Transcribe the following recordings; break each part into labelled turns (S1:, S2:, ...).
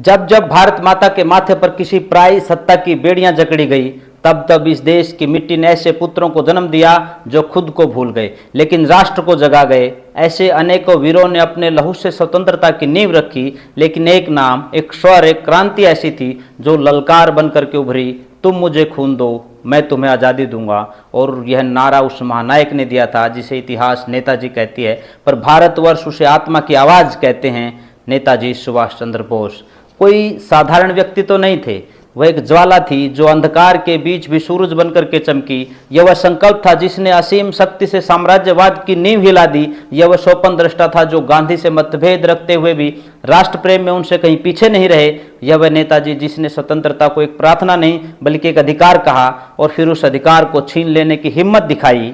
S1: जब जब भारत माता के माथे पर किसी पराई सत्ता की बेड़ियां जकड़ी गई, तब तब इस देश की मिट्टी ने ऐसे पुत्रों को जन्म दिया जो खुद को भूल गए लेकिन राष्ट्र को जगा गए। ऐसे अनेकों वीरों ने अपने लहू से स्वतंत्रता की नींव रखी, लेकिन एक नाम, एक स्वर, एक क्रांति ऐसी थी जो ललकार बनकर के उभरी, तुम मुझे खून दो, मैं तुम्हें आज़ादी दूंगा। और यह नारा उस महानायक ने दिया था जिसे इतिहास नेताजी कहती है, पर भारतवर्ष उसे आत्मा की आवाज़ कहते हैं, नेताजी सुभाष चंद्र बोस। कोई साधारण व्यक्ति तो नहीं थे, वह एक ज्वाला थी जो अंधकार के बीच भी सूरज बनकर के चमकी। यह वह संकल्प था जिसने असीम शक्ति से साम्राज्यवाद की नींव हिला दी। यह वह स्वप्न दृष्टा था जो गांधी से मतभेद रखते हुए भी राष्ट्र प्रेम में उनसे कहीं पीछे नहीं रहे। यह वह नेताजी जिसने स्वतंत्रता को एक प्रार्थना नहीं बल्कि एक अधिकार कहा और फिर उस अधिकार को छीन लेने की हिम्मत दिखाई।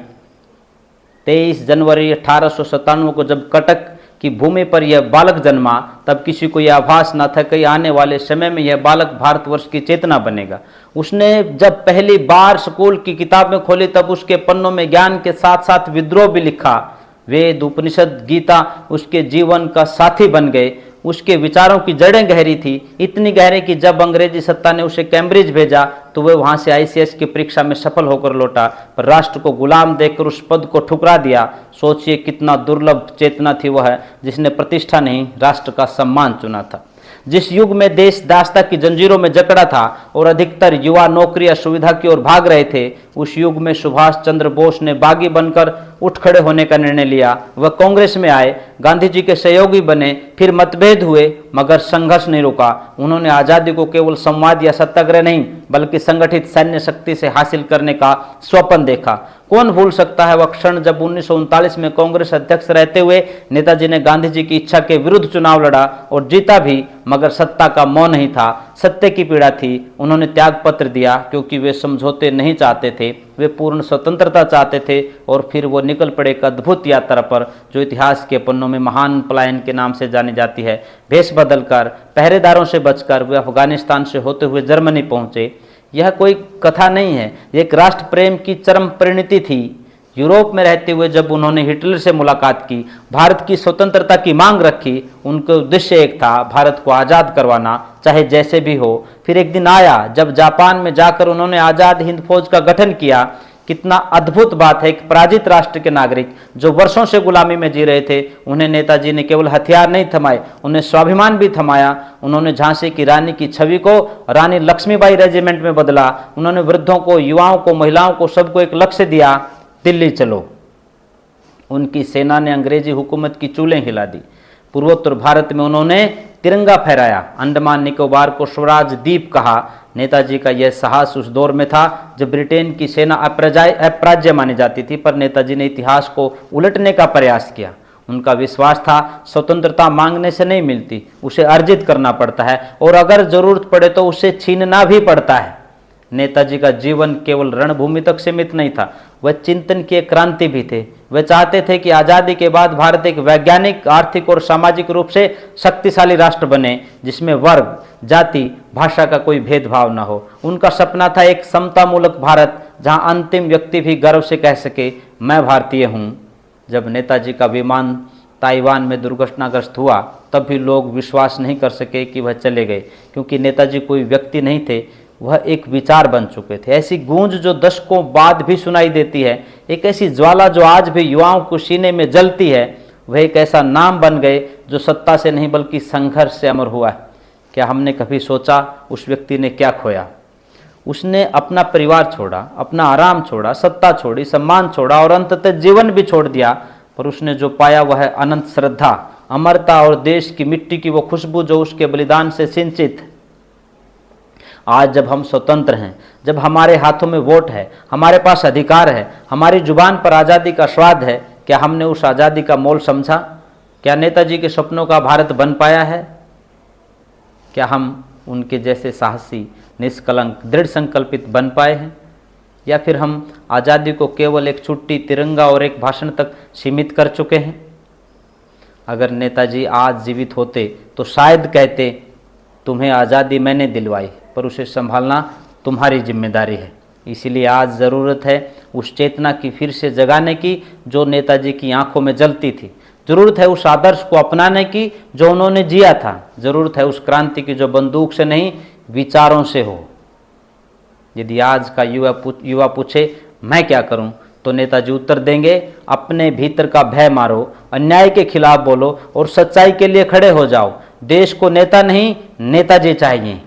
S1: 23 जनवरी 1897 को जब कटक कि भूमि पर यह बालक जन्मा, तब किसी को यह आभास न था कि आने वाले समय में यह बालक भारतवर्ष की चेतना बनेगा। उसने जब पहली बार स्कूल की किताबें खोली, तब उसके पन्नों में ज्ञान के साथ साथ विद्रोह भी लिखा। वेद, उपनिषद, गीता उसके जीवन का साथी बन गए। उसके विचारों की जड़ें गहरी थी, इतनी गहरी कि जब अंग्रेजी सत्ता ने उसे कैम्ब्रिज भेजा तो वह वहां से ICS की परीक्षा में सफल होकर लौटा, पर राष्ट्र को गुलाम देकर उस पद को ठुकरा दिया। सोचिए कितना दुर्लभ चेतना थी वह, जिसने प्रतिष्ठा नहीं राष्ट्र का सम्मान चुना था। जिस युग में देश दासता की जंजीरों में जकड़ा था और अधिकतर युवा नौकरी या सुविधा की ओर भाग रहे थे, उस युग में सुभाष चंद्र बोस ने बागी बनकर उठ खड़े होने का निर्णय लिया। वह कांग्रेस में आए, गांधी जी के सहयोगी बने, फिर मतभेद हुए, मगर संघर्ष नहीं रुका। उन्होंने आज़ादी को केवल संवाद या सत्याग्रह नहीं बल्कि संगठित सैन्य शक्ति से हासिल करने का स्वप्न देखा। कौन भूल सकता है वह क्षण जब 1939 में कांग्रेस अध्यक्ष रहते हुए नेताजी ने गांधी जी की इच्छा के विरुद्ध चुनाव लड़ा और जीता भी, मगर सत्ता का मोह नहीं था, सत्य की पीड़ा थी। उन्होंने त्याग पत्र दिया क्योंकि वे समझौते नहीं चाहते थे, वे पूर्ण स्वतंत्रता चाहते थे। और फिर वो निकल पड़े एक अद्भुत यात्रा पर जो इतिहास के पन्नों में महान पलायन के नाम से जानी जाती है। भेष बदलकर, पहरेदारों से बचकर वे अफगानिस्तान से होते हुए जर्मनी पहुंचे। यह कोई कथा नहीं है, एक राष्ट्र प्रेम की चरम परिणति थी। यूरोप में रहते हुए जब उन्होंने हिटलर से मुलाकात की, भारत की स्वतंत्रता की मांग रखी, उनका उद्देश्य एक था, भारत को आज़ाद करवाना, चाहे जैसे भी हो। फिर एक दिन आया जब जापान में जाकर उन्होंने आज़ाद हिंद फौज का गठन किया। कितना अद्भुत बात है, एक पराजित राष्ट्र के नागरिक जो वर्षों से गुलामी में जी रहे थे, उन्हें नेताजी ने केवल हथियार नहीं थमाए, उन्हें स्वाभिमान भी थमाया। उन्होंने झांसी की रानी की छवि को रानी लक्ष्मीबाई रेजिमेंट में बदला। उन्होंने वृद्धों को, युवाओं को, महिलाओं को, सबको एक लक्ष्य दिया, दिल्ली चलो। उनकी सेना ने अंग्रेजी हुकूमत की चूलें हिला दी। पूर्वोत्तर भारत में उन्होंने तिरंगा फहराया, अंडमान निकोबार को स्वराज द्वीप कहा। नेताजी का यह साहस उस दौर में था जब ब्रिटेन की सेना अपराज्य मानी जाती थी, पर नेताजी ने इतिहास को उलटने का प्रयास किया। उनका विश्वास था स्वतंत्रता मांगने से नहीं मिलती, उसे अर्जित करना पड़ता है और अगर जरूरत पड़े तो उसे छीनना भी पड़ता है। नेताजी का जीवन केवल रणभूमि तक सीमित नहीं था, वह चिंतन के क्रांति भी थे। वे चाहते थे कि आज़ादी के बाद भारत एक वैज्ञानिक, आर्थिक और सामाजिक रूप से शक्तिशाली राष्ट्र बने जिसमें वर्ग, जाति, भाषा का कोई भेदभाव न हो। उनका सपना था एक समतामूलक भारत जहां अंतिम व्यक्ति भी गर्व से कह सके, मैं भारतीय हूं। जब नेताजी का विमान ताइवान में दुर्घटनाग्रस्त हुआ, तब भी लोग विश्वास नहीं कर सके कि वह चले गए, क्योंकि नेताजी कोई व्यक्ति नहीं थे, वह एक विचार बन चुके थे। ऐसी गूंज जो दशकों बाद भी सुनाई देती है, एक ऐसी ज्वाला जो आज भी युवाओं को सीने में जलती है, वह एक ऐसा नाम बन गए जो सत्ता से नहीं बल्कि संघर्ष से अमर हुआ है। क्या हमने कभी सोचा उस व्यक्ति ने क्या खोया? उसने अपना परिवार छोड़ा, अपना आराम छोड़ा, सत्ता छोड़ी, सम्मान छोड़ा और अंततः जीवन भी छोड़ दिया, पर उसने जो पाया वह है अनंत श्रद्धा, अमरता और देश की मिट्टी की वो खुशबू जो उसके बलिदान से सिंचित। आज जब हम स्वतंत्र हैं, जब हमारे हाथों में वोट है, हमारे पास अधिकार है, हमारी जुबान पर आज़ादी का स्वाद है, क्या हमने उस आज़ादी का मोल समझा? क्या नेताजी के सपनों का भारत बन पाया है? क्या हम उनके जैसे साहसी, निष्कलंक, दृढ़ संकल्पित बन पाए हैं? या फिर हम आज़ादी को केवल एक छुट्टी, तिरंगा और एक भाषण तक सीमित कर चुके हैं? अगर नेताजी आज जीवित होते तो शायद कहते, तुम्हें आज़ादी मैंने दिलवाई, पर उसे संभालना तुम्हारी जिम्मेदारी है। इसीलिए आज ज़रूरत है उस चेतना की फिर से जगाने की जो नेताजी की आंखों में जलती थी, जरूरत है उस आदर्श को अपनाने की जो उन्होंने जिया था। जरूरत है उस क्रांति की जो बंदूक से नहीं विचारों से हो। यदि आज का युवा पूछे मैं क्या करूं, तो नेताजी उत्तर देंगे, अपने भीतर का भय मारो, अन्याय के खिलाफ बोलो और सच्चाई के लिए खड़े हो जाओ। देश को नेता नहीं नेताजी चाहिए।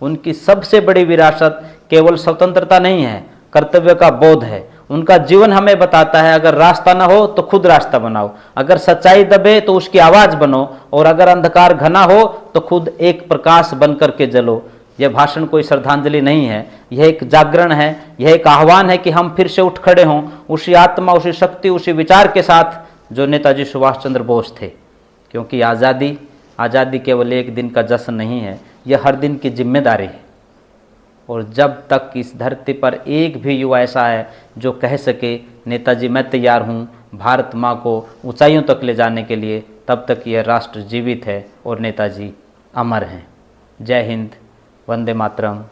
S1: उनकी सबसे बड़ी विरासत केवल स्वतंत्रता नहीं है, कर्तव्य का बोध है। उनका जीवन हमें बताता है, अगर रास्ता ना हो तो खुद रास्ता बनाओ, अगर सच्चाई दबे तो उसकी आवाज बनो, और अगर अंधकार घना हो तो खुद एक प्रकाश बन करके जलो। यह भाषण कोई श्रद्धांजलि नहीं है, यह एक जागरण है, यह एक आह्वान है कि हम फिर से उठ खड़े हों उसी आत्मा, उसी शक्ति, उसी विचार के साथ जो नेताजी सुभाष चंद्र बोस थे। क्योंकि आज़ादी केवल एक दिन का जश्न नहीं है, यह हर दिन की जिम्मेदारी है। और जब तक इस धरती पर एक भी युवा ऐसा है जो कह सके नेताजी मैं तैयार हूँ भारत माँ को ऊंचाइयों तक ले जाने के लिए, तब तक यह राष्ट्र जीवित है और नेताजी अमर हैं। जय हिंद, वंदे मातरम।